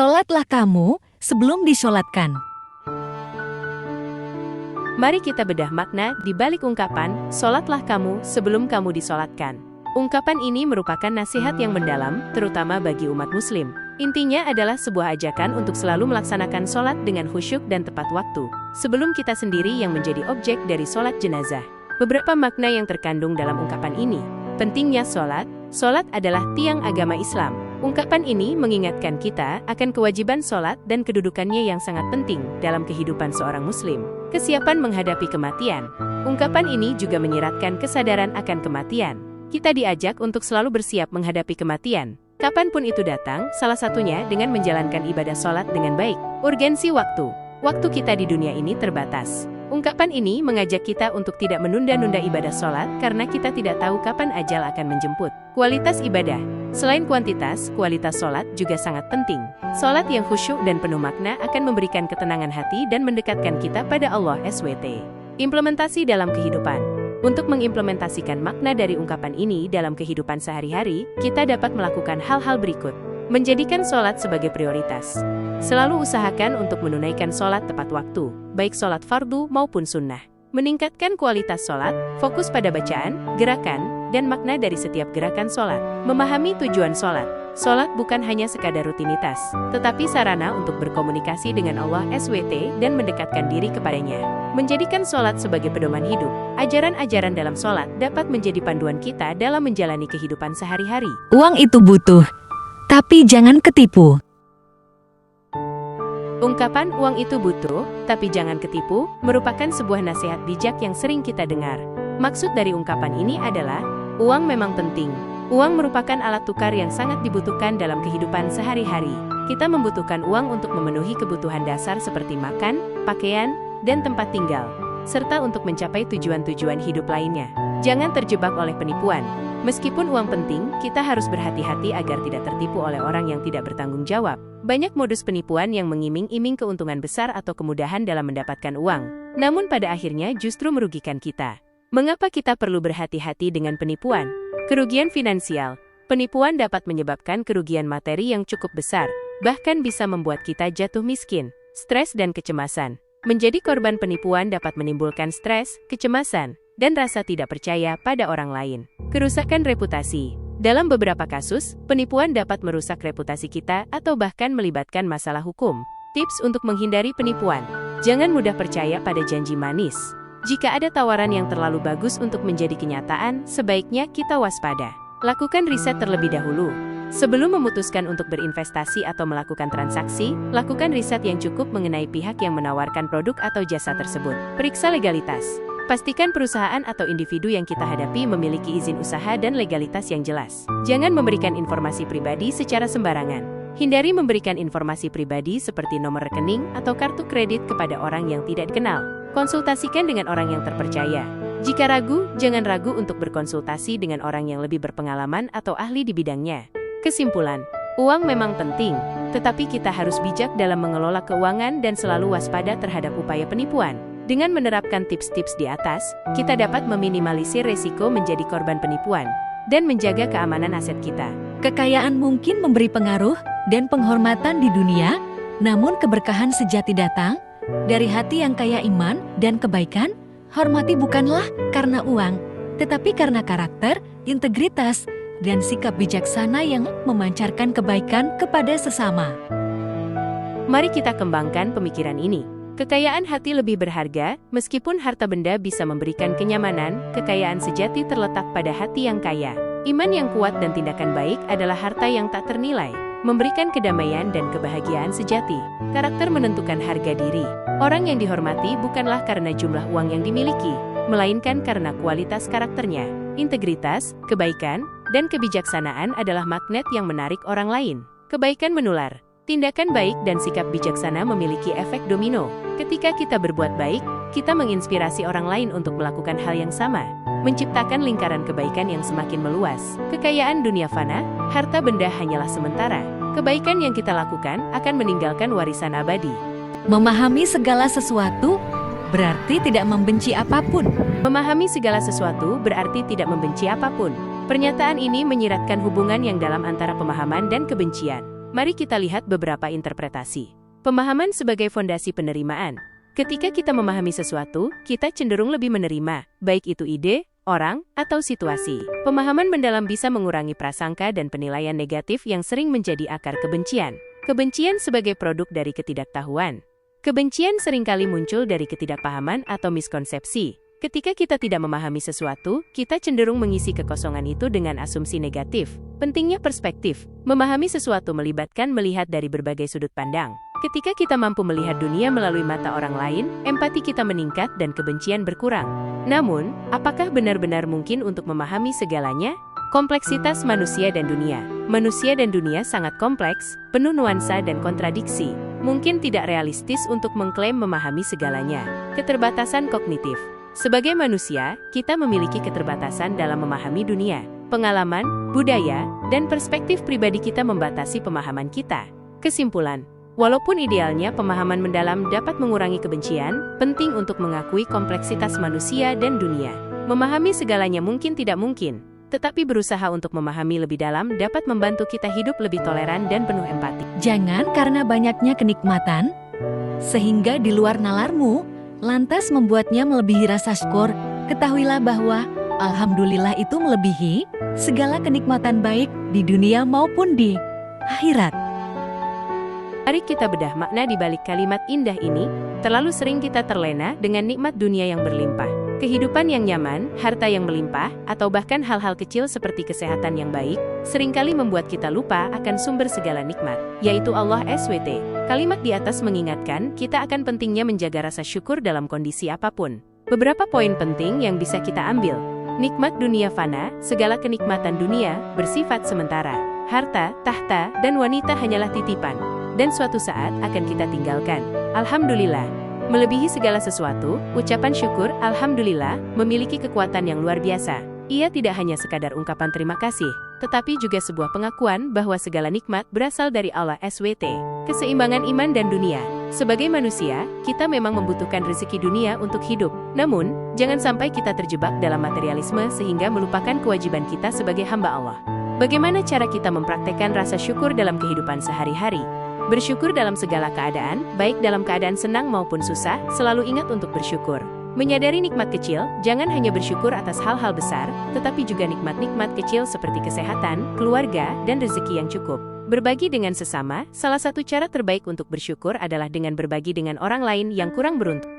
Sholatlah kamu sebelum disolatkan. Mari kita bedah makna di balik ungkapan, "Sholatlah kamu sebelum kamu disolatkan." Ungkapan ini merupakan nasihat yang mendalam, terutama bagi umat muslim. Intinya adalah sebuah ajakan untuk selalu melaksanakan sholat dengan khusyuk dan tepat waktu, sebelum kita sendiri yang menjadi objek dari sholat jenazah. Beberapa makna yang terkandung dalam ungkapan ini. Pentingnya sholat. Sholat adalah tiang agama Islam. Ungkapan ini mengingatkan kita akan kewajiban sholat dan kedudukannya yang sangat penting dalam kehidupan seorang muslim. Kesiapan menghadapi kematian. Ungkapan ini juga menyiratkan kesadaran akan kematian. Kita diajak untuk selalu bersiap menghadapi kematian. Kapanpun itu datang, salah satunya dengan menjalankan ibadah sholat dengan baik. Urgensi waktu. Waktu kita di dunia ini terbatas. Ungkapan ini mengajak kita untuk tidak menunda-nunda ibadah sholat karena kita tidak tahu kapan ajal akan menjemput. Kualitas ibadah. Selain kuantitas, kualitas sholat juga sangat penting. Sholat yang khusyuk dan penuh makna akan memberikan ketenangan hati dan mendekatkan kita pada Allah SWT. Implementasi dalam kehidupan. Untuk mengimplementasikan makna dari ungkapan ini dalam kehidupan sehari-hari, kita dapat melakukan hal-hal berikut. Menjadikan sholat sebagai prioritas. Selalu usahakan untuk menunaikan sholat tepat waktu, baik sholat fardu maupun sunnah. Meningkatkan kualitas sholat, fokus pada bacaan, gerakan, dan makna dari setiap gerakan sholat. Memahami tujuan sholat. Sholat bukan hanya sekadar rutinitas, tetapi sarana untuk berkomunikasi dengan Allah SWT dan mendekatkan diri kepadanya. Menjadikan sholat sebagai pedoman hidup. Ajaran-ajaran dalam sholat dapat menjadi panduan kita dalam menjalani kehidupan sehari-hari. Uang itu butuh, tapi jangan ketipu. Ungkapan "uang itu butuh, tapi jangan ketipu" merupakan sebuah nasihat bijak yang sering kita dengar. Maksud dari ungkapan ini adalah, uang memang penting. Uang merupakan alat tukar yang sangat dibutuhkan dalam kehidupan sehari-hari. Kita membutuhkan uang untuk memenuhi kebutuhan dasar seperti makan, pakaian, dan tempat tinggal, serta untuk mencapai tujuan-tujuan hidup lainnya. Jangan terjebak oleh penipuan. Meskipun uang penting, kita harus berhati-hati agar tidak tertipu oleh orang yang tidak bertanggung jawab. Banyak modus penipuan yang mengiming-iming keuntungan besar atau kemudahan dalam mendapatkan uang, namun pada akhirnya justru merugikan kita. Mengapa kita perlu berhati-hati dengan penipuan? Kerugian finansial. Penipuan dapat menyebabkan kerugian materi yang cukup besar, bahkan bisa membuat kita jatuh miskin, stres dan kecemasan. Menjadi korban penipuan dapat menimbulkan stres, kecemasan, dan rasa tidak percaya pada orang lain. Kerusakan reputasi. Dalam beberapa kasus, penipuan dapat merusak reputasi kita atau bahkan melibatkan masalah hukum. Tips untuk menghindari penipuan. Jangan mudah percaya pada janji manis. Jika ada tawaran yang terlalu bagus untuk menjadi kenyataan, sebaiknya kita waspada. Lakukan riset terlebih dahulu. Sebelum memutuskan untuk berinvestasi atau melakukan transaksi, lakukan riset yang cukup mengenai pihak yang menawarkan produk atau jasa tersebut. Periksa legalitas. Pastikan perusahaan atau individu yang kita hadapi memiliki izin usaha dan legalitas yang jelas. Jangan memberikan informasi pribadi secara sembarangan. Hindari memberikan informasi pribadi seperti nomor rekening atau kartu kredit kepada orang yang tidak dikenal. Konsultasikan dengan orang yang terpercaya. Jika ragu, jangan ragu untuk berkonsultasi dengan orang yang lebih berpengalaman atau ahli di bidangnya. Kesimpulan, uang memang penting, tetapi kita harus bijak dalam mengelola keuangan dan selalu waspada terhadap upaya penipuan. Dengan menerapkan tips-tips di atas, kita dapat meminimalisir resiko menjadi korban penipuan dan menjaga keamanan aset kita. Kekayaan mungkin memberi pengaruh dan penghormatan di dunia, namun keberkahan sejati datang dari hati yang kaya iman dan kebaikan. Hormati bukanlah karena uang, tetapi karena karakter, integritas, dan sikap bijaksana yang memancarkan kebaikan kepada sesama. Mari kita kembangkan pemikiran ini. Kekayaan hati lebih berharga, meskipun harta benda bisa memberikan kenyamanan, kekayaan sejati terletak pada hati yang kaya. Iman yang kuat dan tindakan baik adalah harta yang tak ternilai, memberikan kedamaian dan kebahagiaan sejati. Karakter menentukan harga diri. Orang yang dihormati bukanlah karena jumlah uang yang dimiliki, melainkan karena kualitas karakternya. Integritas, kebaikan, dan kebijaksanaan adalah magnet yang menarik orang lain. Kebaikan menular. Tindakan baik dan sikap bijaksana memiliki efek domino. Ketika kita berbuat baik, kita menginspirasi orang lain untuk melakukan hal yang sama, menciptakan lingkaran kebaikan yang semakin meluas. Kekayaan dunia fana, harta benda hanyalah sementara. Kebaikan yang kita lakukan akan meninggalkan warisan abadi. Memahami segala sesuatu berarti tidak membenci apapun. Memahami segala sesuatu berarti tidak membenci apapun. Pernyataan ini menyiratkan hubungan yang dalam antara pemahaman dan kebencian. Mari kita lihat beberapa interpretasi. Pemahaman sebagai fondasi penerimaan. Ketika kita memahami sesuatu, kita cenderung lebih menerima, baik itu ide, orang, atau situasi. Pemahaman mendalam bisa mengurangi prasangka dan penilaian negatif yang sering menjadi akar kebencian. Kebencian sebagai produk dari ketidaktahuan. Kebencian seringkali muncul dari ketidakpahaman atau miskonsepsi. Ketika kita tidak memahami sesuatu, kita cenderung mengisi kekosongan itu dengan asumsi negatif. Pentingnya perspektif. Memahami sesuatu melibatkan melihat dari berbagai sudut pandang. Ketika kita mampu melihat dunia melalui mata orang lain, empati kita meningkat dan kebencian berkurang. Namun, apakah benar-benar mungkin untuk memahami segalanya? Kompleksitas manusia dan dunia. Manusia dan dunia sangat kompleks, penuh nuansa dan kontradiksi. Mungkin tidak realistis untuk mengklaim memahami segalanya. Keterbatasan kognitif. Sebagai manusia, kita memiliki keterbatasan dalam memahami dunia. Pengalaman, budaya, dan perspektif pribadi kita membatasi pemahaman kita. Kesimpulan, walaupun idealnya pemahaman mendalam dapat mengurangi kebencian, penting untuk mengakui kompleksitas manusia dan dunia. Memahami segalanya mungkin tidak mungkin, tetapi berusaha untuk memahami lebih dalam dapat membantu kita hidup lebih toleran dan penuh empati. Jangan karena banyaknya kenikmatan, sehingga di luar nalarmu, lantas membuatnya melebihi rasa syukur. Ketahuilah bahwa alhamdulillah itu melebihi segala kenikmatan baik di dunia maupun di akhirat. Mari kita bedah makna di balik kalimat indah ini. Terlalu sering kita terlena dengan nikmat dunia yang berlimpah. Kehidupan yang nyaman, harta yang melimpah, atau bahkan hal-hal kecil seperti kesehatan yang baik, seringkali membuat kita lupa akan sumber segala nikmat, yaitu Allah SWT. Kalimat di atas mengingatkan kita akan pentingnya menjaga rasa syukur dalam kondisi apapun. Beberapa poin penting yang bisa kita ambil. Nikmat dunia fana, segala kenikmatan dunia, bersifat sementara. Harta, tahta, dan wanita hanyalah titipan, dan suatu saat akan kita tinggalkan. Alhamdulillah. Melebihi segala sesuatu, ucapan syukur, alhamdulillah, memiliki kekuatan yang luar biasa. Ia tidak hanya sekadar ungkapan terima kasih, tetapi juga sebuah pengakuan bahwa segala nikmat berasal dari Allah SWT. Keseimbangan iman dan dunia. Sebagai manusia, kita memang membutuhkan rezeki dunia untuk hidup. Namun, jangan sampai kita terjebak dalam materialisme sehingga melupakan kewajiban kita sebagai hamba Allah. Bagaimana cara kita mempraktekkan rasa syukur dalam kehidupan sehari-hari? Bersyukur dalam segala keadaan, baik dalam keadaan senang maupun susah, selalu ingat untuk bersyukur. Menyadari nikmat kecil, jangan hanya bersyukur atas hal-hal besar, tetapi juga nikmat-nikmat kecil seperti kesehatan, keluarga, dan rezeki yang cukup. Berbagi dengan sesama, salah satu cara terbaik untuk bersyukur adalah dengan berbagi dengan orang lain yang kurang beruntung.